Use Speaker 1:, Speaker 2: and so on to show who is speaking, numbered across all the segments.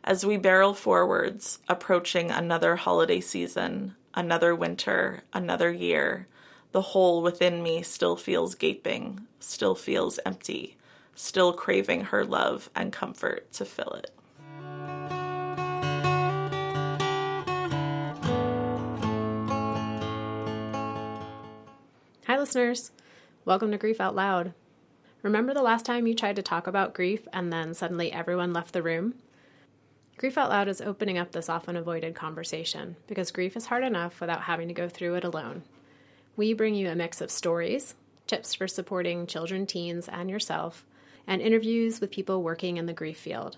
Speaker 1: As we barrel forwards, approaching another holiday season, another winter, another year, the hole within me still feels gaping, still feels empty, still craving her love and comfort to fill it.
Speaker 2: Hi, listeners. Welcome to Grief Out Loud. Remember the last time you tried to talk about grief and then suddenly everyone left the room? Grief Out Loud is opening up this often avoided conversation because grief is hard enough without having to go through it alone. We bring you a mix of stories, tips for supporting children, teens, and yourself, and interviews with people working in the grief field.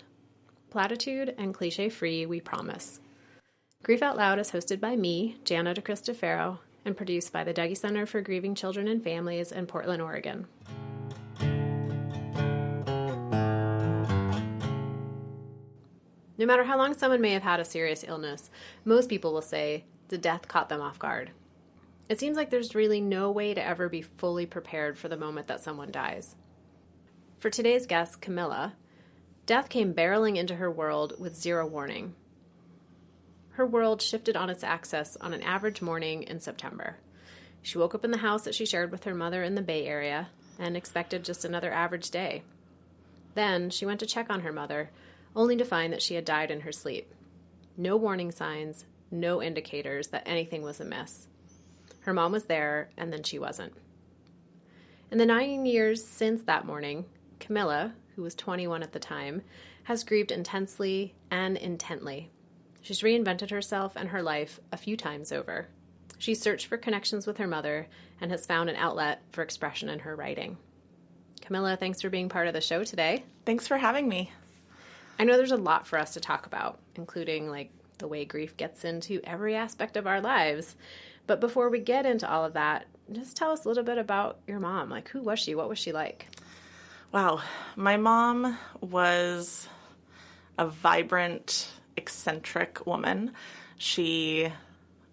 Speaker 2: Platitude and cliche-free, we promise. Grief Out Loud is hosted by me, Jana DeCristofaro, and produced by the Dougy Center for Grieving Children and Families in Portland, Oregon. No matter how long someone may have had a serious illness, most people will say the death caught them off guard. It seems like there's really no way to ever be fully prepared for the moment that someone dies. For today's guest, Camila, death came barreling into her world with zero warning. Her world shifted on its axis on an average morning in September. She woke up in the house that she shared with her mother in the Bay Area and expected just another average day. Then she went to check on her mother, only to find that she had died in her sleep. No warning signs, no indicators that anything was amiss. Her mom was there, and then she wasn't. In the 9 years since that morning, Camila, who was 21 at the time, has grieved intensely and intently. She's reinvented herself and her life a few times over. She's searched for connections with her mother and has found an outlet for expression in her writing. Camila, thanks for being part of the show today.
Speaker 1: Thanks for having me.
Speaker 2: I know there's a lot for us to talk about, including the way grief gets into every aspect of our lives. But before we get into all of that, just tell us a little bit about your mom. Who was she? What was she like?
Speaker 1: Wow. My mom was a vibrant, eccentric woman. She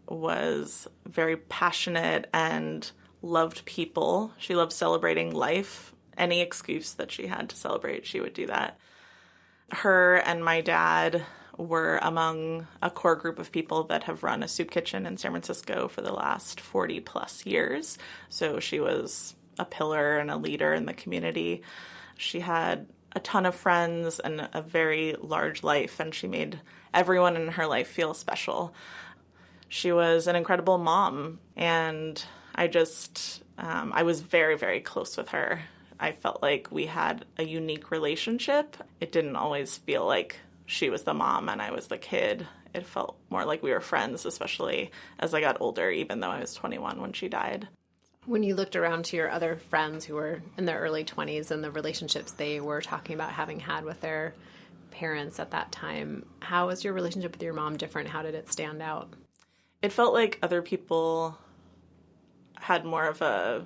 Speaker 1: was very passionate and loved people. She loved celebrating life. Any excuse that she had to celebrate, she would do that. Her and my dad were among a core group of people that have run a soup kitchen in San Francisco for the last 40 plus years. So she was a pillar and a leader in the community. She had a ton of friends and a very large life, and she made everyone in her life feel special. She was an incredible mom, and I was very, very close with her. I felt like we had a unique relationship. It didn't always feel like she was the mom and I was the kid. It felt more like we were friends, especially as I got older, even though I was 21 when she died.
Speaker 2: When you looked around to your other friends who were in their early 20s and the relationships they were talking about having had with their parents at that time, how was your relationship with your mom different? How did it stand out?
Speaker 1: It felt like other people had more of a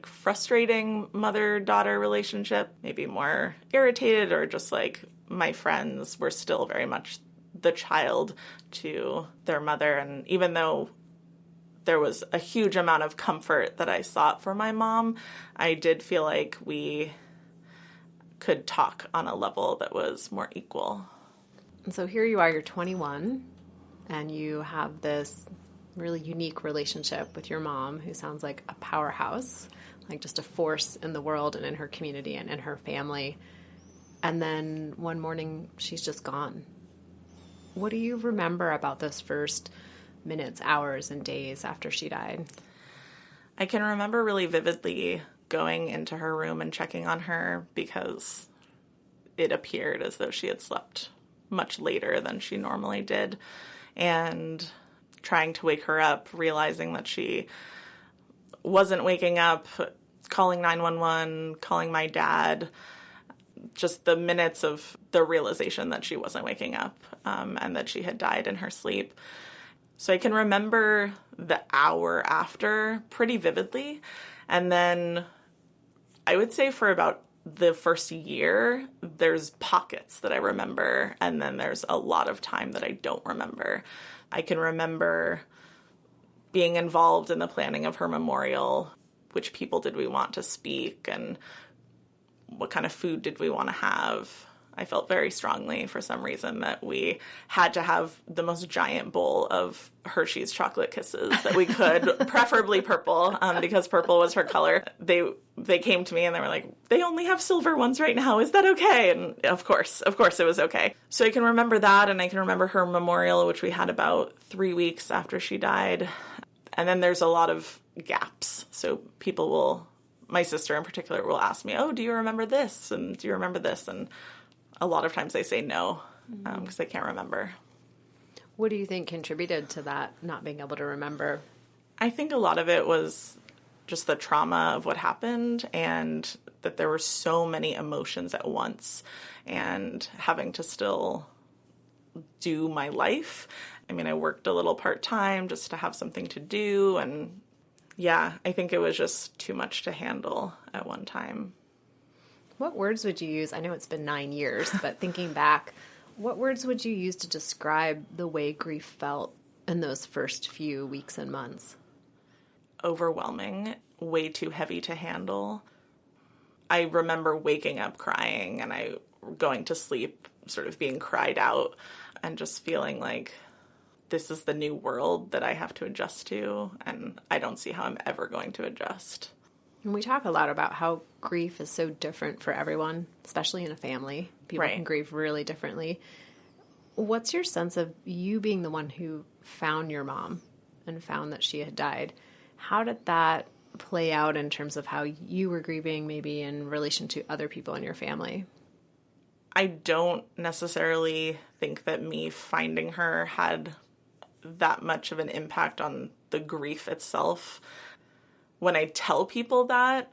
Speaker 1: frustrating mother-daughter relationship, maybe more irritated, or just my friends were still very much the child to their mother. And even though there was a huge amount of comfort that I sought for my mom, I did feel like we could talk on a level that was more equal.
Speaker 2: And so here you are, you're 21, and you have this really unique relationship with your mom, who sounds like a powerhouse, just a force in the world and in her community and in her family. And then one morning, she's just gone. What do you remember about those first minutes, hours, and days after she died?
Speaker 1: I can remember really vividly going into her room and checking on her because it appeared as though she had slept much later than she normally did, and trying to wake her up, realizing that she wasn't waking up, calling 911, calling my dad, just the minutes of the realization that she wasn't waking up and that she had died in her sleep. So I can remember the hour after pretty vividly. And then I would say for about the first year, there's pockets that I remember, and then there's a lot of time that I don't remember. I can remember being involved in the planning of her memorial. Which people did we want to speak, and what kind of food did we want to have? I felt very strongly for some reason that we had to have the most giant bowl of Hershey's chocolate kisses that we could, preferably purple, because purple was her color. They came to me and they were like, they only have silver ones right now. Is that okay? And of course it was okay. So I can remember that, and I can remember her memorial, which we had about 3 weeks after she died. And then there's a lot of gaps. So my sister in particular will ask me, oh, do you remember this? And do you remember this? And a lot of times they say no, because they can't remember.
Speaker 2: What do you think contributed to that, not being able to remember?
Speaker 1: I think a lot of it was just the trauma of what happened, and that there were so many emotions at once, and having to still do my life. I mean, I worked a little part-time just to have something to do, and yeah, I think it was just too much to handle at one time.
Speaker 2: What words would you use? I know it's been 9 years, but thinking back, what words would you use to describe the way grief felt in those first few weeks and months?
Speaker 1: Overwhelming, way too heavy to handle. I remember waking up crying and going to sleep sort of being cried out and just feeling like this is the new world that I have to adjust to, and I don't see how I'm ever going to adjust.
Speaker 2: And we talk a lot about how grief is so different for everyone, especially in a family. People can grieve really differently. What's your sense of you being the one who found your mom and found that she had died? How did that play out in terms of how you were grieving, maybe in relation to other people in your family?
Speaker 1: I don't necessarily think that me finding her had that much of an impact on the grief itself. When I tell people that,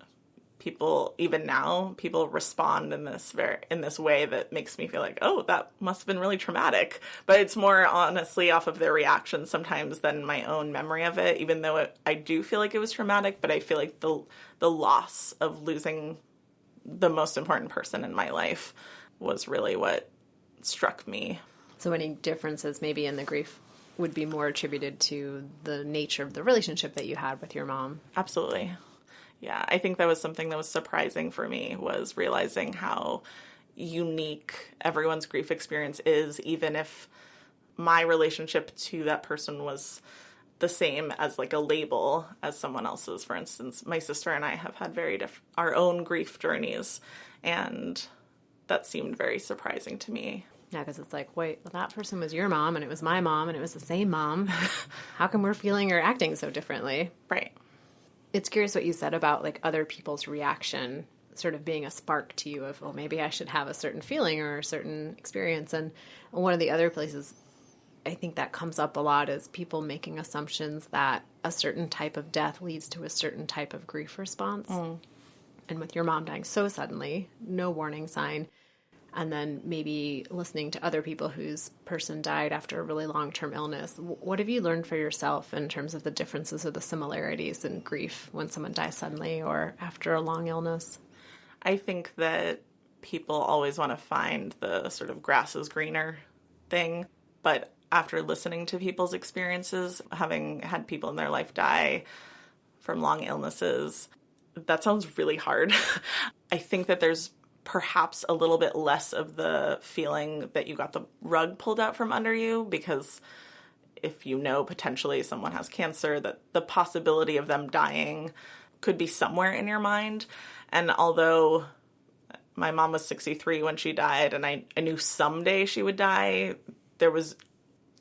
Speaker 1: even now, people respond in this way that makes me feel like, oh, that must have been really traumatic. But it's more honestly off of their reaction sometimes than my own memory of it, even though I do feel like it was traumatic, but I feel like the loss of losing the most important person in my life was really what struck me.
Speaker 2: So any differences maybe in the grief would be more attributed to the nature of the relationship that you had with your mom?
Speaker 1: Absolutely. Yeah, I think that was something that was surprising for me, was realizing how unique everyone's grief experience is, even if my relationship to that person was the same as like a label as someone else's. For instance, my sister and I have had our own grief journeys, and that seemed very surprising to me.
Speaker 2: Yeah, because it's like, wait, well, that person was your mom, and it was my mom, and it was the same mom. How come we're feeling or acting so differently?
Speaker 1: Right.
Speaker 2: It's curious what you said about like other people's reaction sort of being a spark to you of, well, maybe I should have a certain feeling or a certain experience. And one of the other places I think that comes up a lot is people making assumptions that a certain type of death leads to a certain type of grief response. And with your mom dying so suddenly, no warning sign, and then maybe listening to other people whose person died after a really long-term illness. What have you learned for yourself in terms of the differences or the similarities in grief when someone dies suddenly or after a long illness?
Speaker 1: I think that people always want to find the sort of grass is greener thing, but after listening to people's experiences, having had people in their life die from long illnesses, that sounds really hard. I think that there's perhaps a little bit less of the feeling that you got the rug pulled out from under you, because if you know potentially someone has cancer, that the possibility of them dying could be somewhere in your mind. And although my mom was 63 when she died, and I knew someday she would die, there was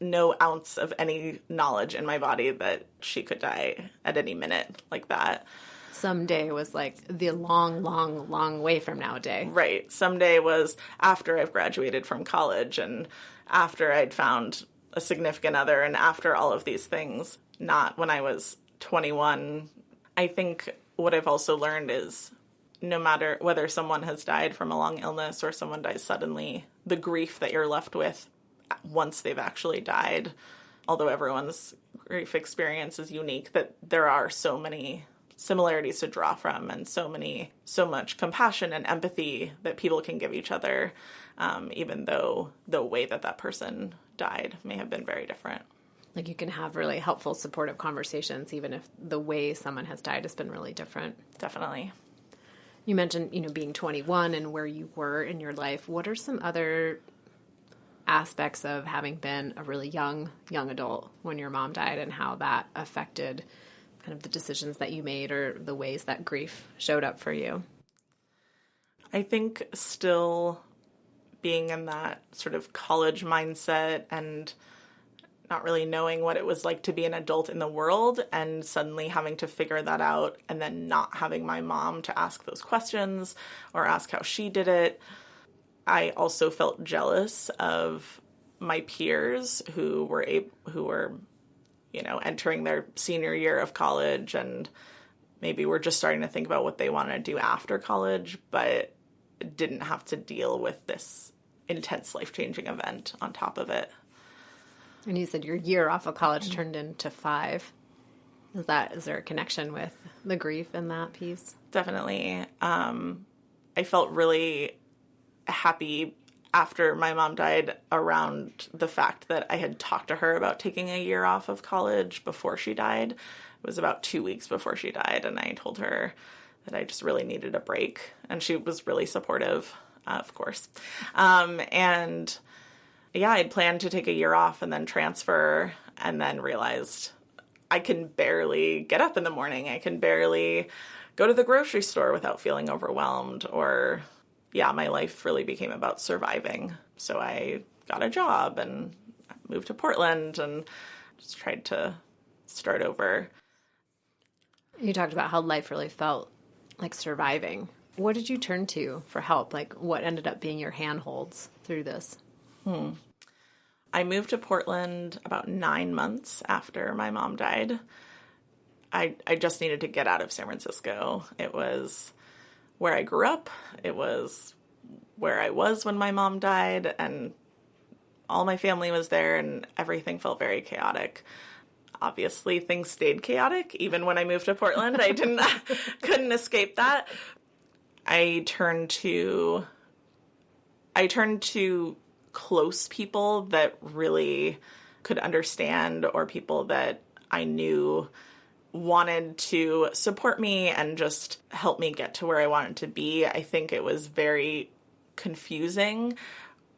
Speaker 1: no ounce of any knowledge in my body that she could die at any minute like that.
Speaker 2: Someday was like the long, long, long way from nowadays.
Speaker 1: Right. Someday was after I've graduated from college and after I'd found a significant other and after all of these things, not when I was 21. I think what I've also learned is no matter whether someone has died from a long illness or someone dies suddenly, the grief that you're left with once they've actually died, although everyone's grief experience is unique, that there are so many similarities to draw from and so much compassion and empathy that people can give each other, even though the way that person died may have been very different.
Speaker 2: Like you can have really helpful, supportive conversations, even if the way someone has died has been really different.
Speaker 1: Definitely.
Speaker 2: You mentioned, being 21 and where you were in your life. What are some other aspects of having been a really young adult when your mom died and how that affected kind of the decisions that you made or the ways that grief showed up for you?
Speaker 1: I think still being in that sort of college mindset and not really knowing what it was like to be an adult in the world and suddenly having to figure that out and then not having my mom to ask those questions or ask how she did it. I also felt jealous of my peers who were entering their senior year of college and maybe were just starting to think about what they want to do after college, but didn't have to deal with this intense life-changing event on top of it.
Speaker 2: And you said your year off of college turned into 5. Is there a connection with the grief in that piece?
Speaker 1: Definitely. I felt really happy after my mom died around the fact that I had talked to her about taking a year off of college before she died. It was about 2 weeks before she died, and I told her that I just really needed a break, and she was really supportive, of course. And yeah, I'd planned to take a year off and then transfer, and then realized I can barely get up in the morning. I can barely go to the grocery store without feeling overwhelmed, or my life really became about surviving. So I got a job and moved to Portland and just tried to start over.
Speaker 2: You talked about how life really felt like surviving. What did you turn to for help? Like, what ended up being your handholds through this?
Speaker 1: I moved to Portland about 9 months after my mom died. I just needed to get out of San Francisco. It was where I grew up. It was where I was when my mom died, and all my family was there, and everything felt very chaotic. Obviously, things stayed chaotic even when I moved to Portland. I couldn't escape that. I turned to close people that really could understand, or people that I knew wanted to support me and just help me get to where I wanted to be. I think it was very confusing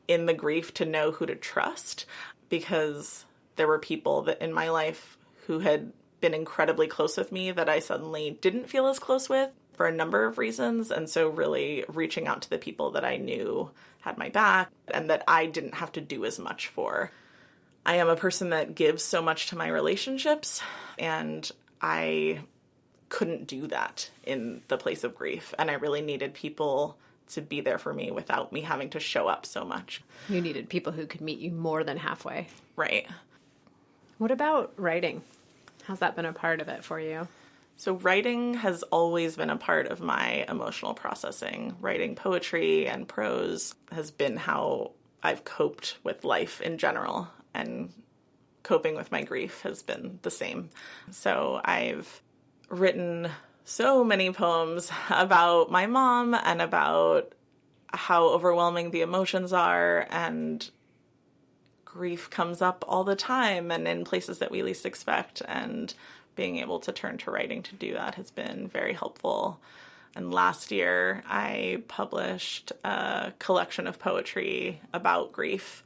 Speaker 1: in the grief to know who to trust, because there were people that in my life who had been incredibly close with me that I suddenly didn't feel as close with for a number of reasons. And so really reaching out to the people that I knew had my back and that I didn't have to do as much for. I am a person that gives so much to my relationships, and I couldn't do that in the place of grief. And I really needed people to be there for me without me having to show up so much.
Speaker 2: You needed people who could meet you more than halfway.
Speaker 1: Right.
Speaker 2: What about writing? How's that been a part of it for you?
Speaker 1: So writing has always been a part of my emotional processing. Writing poetry and prose has been how I've coped with life in general, and coping with my grief has been the same. So I've written so many poems about my mom and about how overwhelming the emotions are, and grief comes up all the time and in places that we least expect, and being able to turn to writing to do that has been very helpful. And last year I published a collection of poetry about grief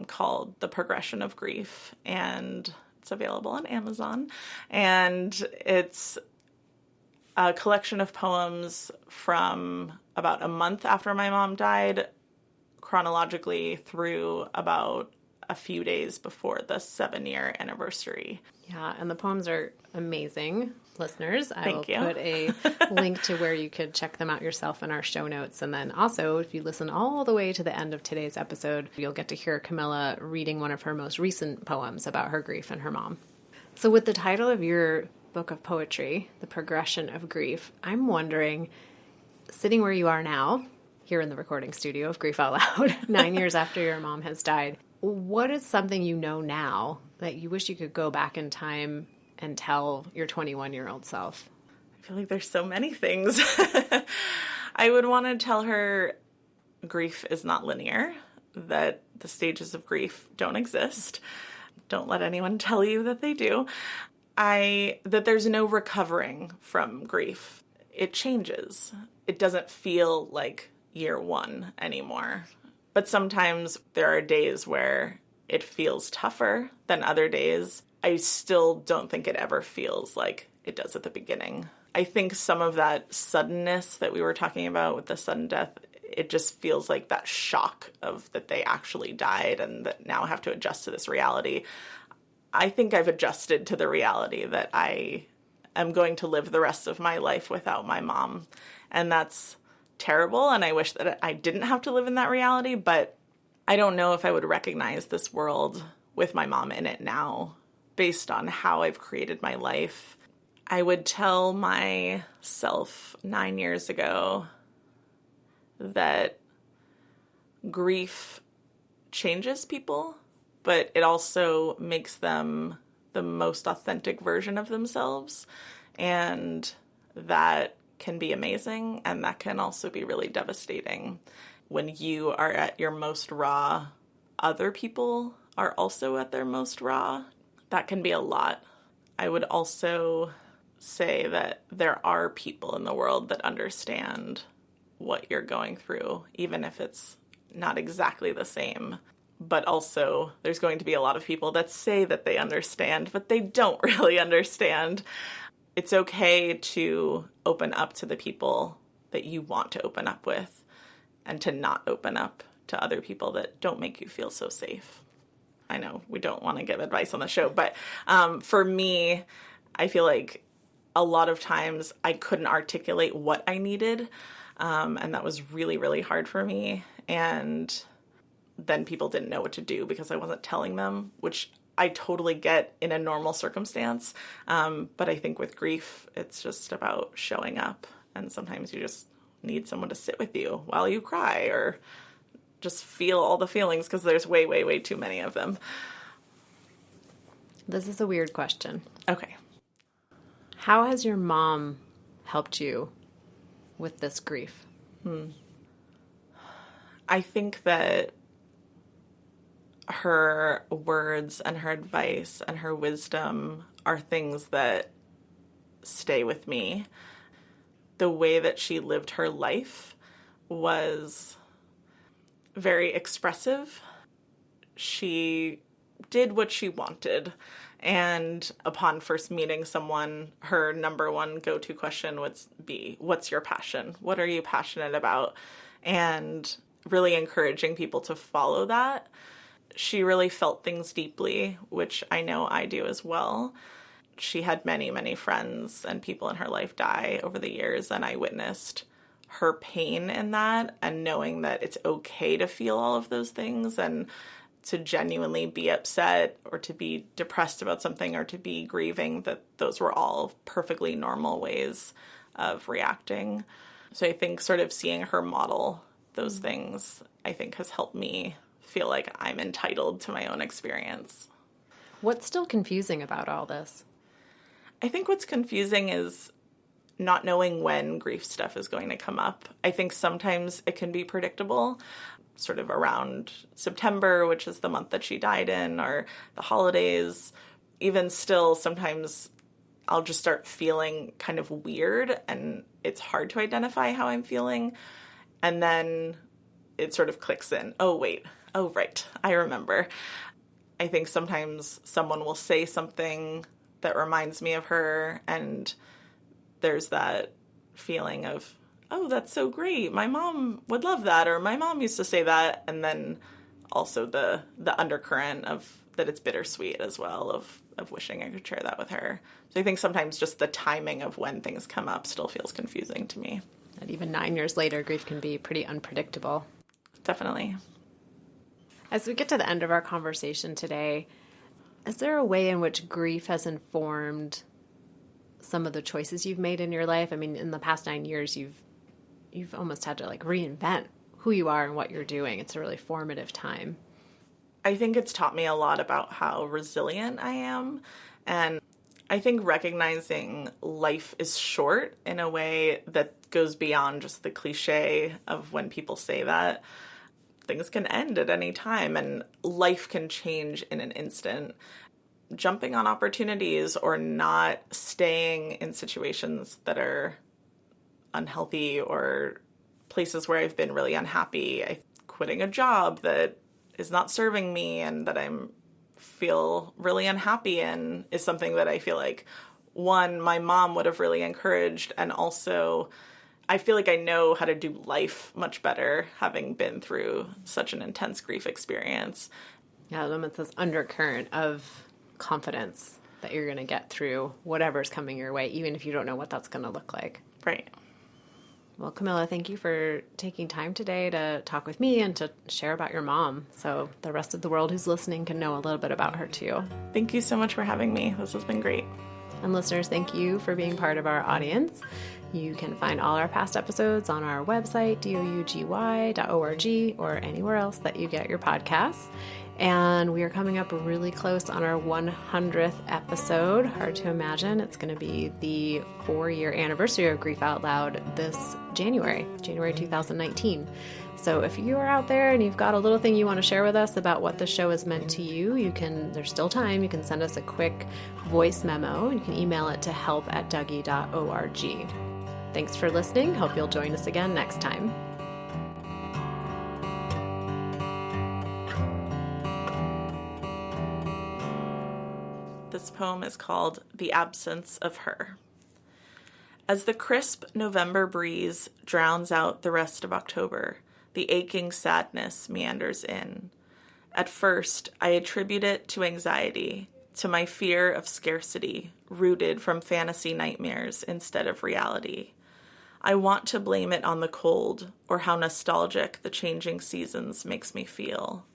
Speaker 1: called The Progression of Grief, and it's available on Amazon. And it's a collection of poems from about a month after my mom died, chronologically through about a few days before the 7-year anniversary.
Speaker 2: Yeah, and the poems are amazing, listeners. I will
Speaker 1: Thank you.
Speaker 2: put a link to where you could check them out yourself in our show notes. And then also, if you listen all the way to the end of today's episode, you'll get to hear Camila reading one of her most recent poems about her grief and her mom. So with the title of your book of poetry, The Progression of Grief, I'm wondering, sitting where you are now, here in the recording studio of Grief Out Loud, 9 years after your mom has died, what is something you know now that you wish you could go back in time and tell your 21-year-old self?
Speaker 1: I feel like there's so many things. I would want to tell her grief is not linear, that the stages of grief don't exist. Don't let anyone tell you that they do. That there's no recovering from grief. it changes. It doesn't feel like year one anymore. But sometimes there are days where it feels tougher than other days. I still don't think it ever feels like it does at the beginning. I think some of that suddenness that we were talking about with the sudden death, it just feels like that shock of that they actually died and that now I have to adjust to this reality. I think I've adjusted to the reality that I am going to live the rest of my life without my mom. And that's terrible, and I wish that I didn't have to live in that reality, but I don't know if I would recognize this world with my mom in it now based on how I've created my life. I would tell myself 9 years ago that grief changes people, but it also makes them the most authentic version of themselves, and that can be amazing, and that can also be really devastating. When you are at your most raw, other people are also at their most raw. That can be a lot. I would also say that there are people in the world that understand what you're going through, even if it's not exactly the same. But also, there's going to be a lot of people that say that they understand, but they don't really understand. It's okay to open up to the people that you want to open up with and to not open up to other people that don't make you feel so safe. I know we don't want to give advice on the show, but for me, I feel like a lot of times I couldn't articulate what I needed, and that was really, really hard for me. And then people didn't know what to do because I wasn't telling them, which I totally get in a normal circumstance. But I think with grief, it's just about showing up. And sometimes you just need someone to sit with you while you cry or just feel all the feelings because there's way, way, way too many of them.
Speaker 2: This is a weird question.
Speaker 1: Okay.
Speaker 2: How has your mom helped you with this grief?
Speaker 1: I think that her words and her advice and her wisdom are things that stay with me. The way that she lived her life was very expressive. She did what she wanted. And upon first meeting someone, her number one go-to question would be, what's your passion? What are you passionate about? And really encouraging people to follow that. She really felt things deeply, which I know I do as well. She had many, many friends and people in her life die over the years, and I witnessed her pain in that and knowing that it's okay to feel all of those things and to genuinely be upset or to be depressed about something or to be grieving, that those were all perfectly normal ways of reacting. So I think sort of seeing her model those things, I think, has helped me feel like I'm entitled to my own experience.
Speaker 2: What's still confusing about all this?
Speaker 1: I think what's confusing is not knowing when grief stuff is going to come up. I think sometimes it can be predictable, sort of around September, which is the month that she died in, or the holidays. Even still, sometimes I'll just start feeling kind of weird, and it's hard to identify how I'm feeling. And then it sort of clicks in. Oh, wait. Oh, right. I remember. I think sometimes someone will say something that reminds me of her, and there's that feeling of, oh, that's so great. My mom would love that, or my mom used to say that. And then also the undercurrent of that it's bittersweet as well of wishing I could share that with her. So I think sometimes just the timing of when things come up still feels confusing to me.
Speaker 2: And even 9 years later, grief can be pretty unpredictable.
Speaker 1: Definitely.
Speaker 2: As we get to the end of our conversation today, is there a way in which grief has informed some of the choices you've made in your life? I mean, in the past 9 years, you've almost had to like reinvent who you are and what you're doing. It's a really formative time.
Speaker 1: I think it's taught me a lot about how resilient I am. And I think recognizing life is short in a way that goes beyond just the cliche of when people say that. Things can end at any time and life can change in an instant. Jumping on opportunities or not staying in situations that are unhealthy or places where I've been really unhappy. Quitting a job that is not serving me and that feel really unhappy in is something that I feel like, one, my mom would have really encouraged, and also I feel like I know how to do life much better having been through such an intense grief experience.
Speaker 2: Yeah, it's this undercurrent of confidence that you're going to get through whatever's coming your way, even if you don't know what that's going to look like.
Speaker 1: Right.
Speaker 2: Well, Camila, thank you for taking time today to talk with me and to share about your mom so the rest of the world who's listening can know a little bit about her too.
Speaker 1: Thank you so much for having me. This has been great.
Speaker 2: And listeners, thank you for being part of our audience. You can find all our past episodes on our website, dougy.org, or anywhere else that you get your podcasts. And we are coming up really close on our 100th episode. Hard to imagine. It's going to be the 4-year anniversary of Grief Out Loud this January 2019. So if you are out there and you've got a little thing you want to share with us about what the show has meant to you, there's still time. You can send us a quick voice memo. You can email it to help@dougy.org. Thanks for listening. Hope you'll join us again next time.
Speaker 1: This poem is called The Absence of Her. As the crisp November breeze drowns out the rest of October, the aching sadness meanders in. At first, I attribute it to anxiety, to my fear of scarcity, rooted from fantasy nightmares instead of reality. I want to blame it on the cold, or how nostalgic the changing seasons makes me feel.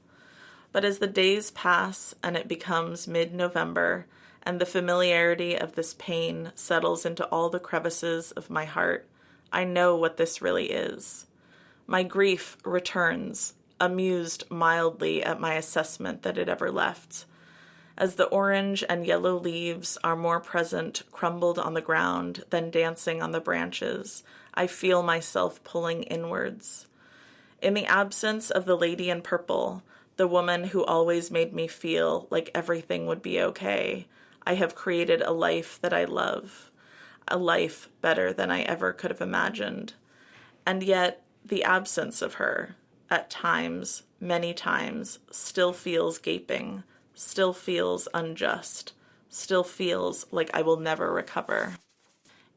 Speaker 1: But as the days pass and it becomes mid-November, and the familiarity of this pain settles into all the crevices of my heart, I know what this really is. My grief returns, amused mildly at my assessment that it ever left. As the orange and yellow leaves are more present crumbled on the ground than dancing on the branches, I feel myself pulling inwards. In the absence of the lady in purple, the woman who always made me feel like everything would be okay, I have created a life that I love, a life better than I ever could have imagined. And yet, the absence of her, at times, many times, still feels gaping, still feels unjust, still feels like I will never recover.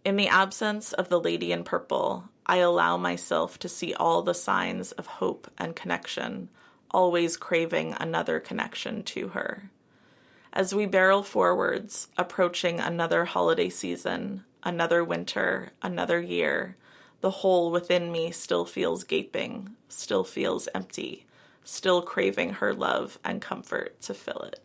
Speaker 1: In the absence of the lady in purple, I allow myself to see all the signs of hope and connection, always craving another connection to her. As we barrel forwards, approaching another holiday season, another winter, another year, the hole within me still feels gaping, still feels empty, still craving her love and comfort to fill it.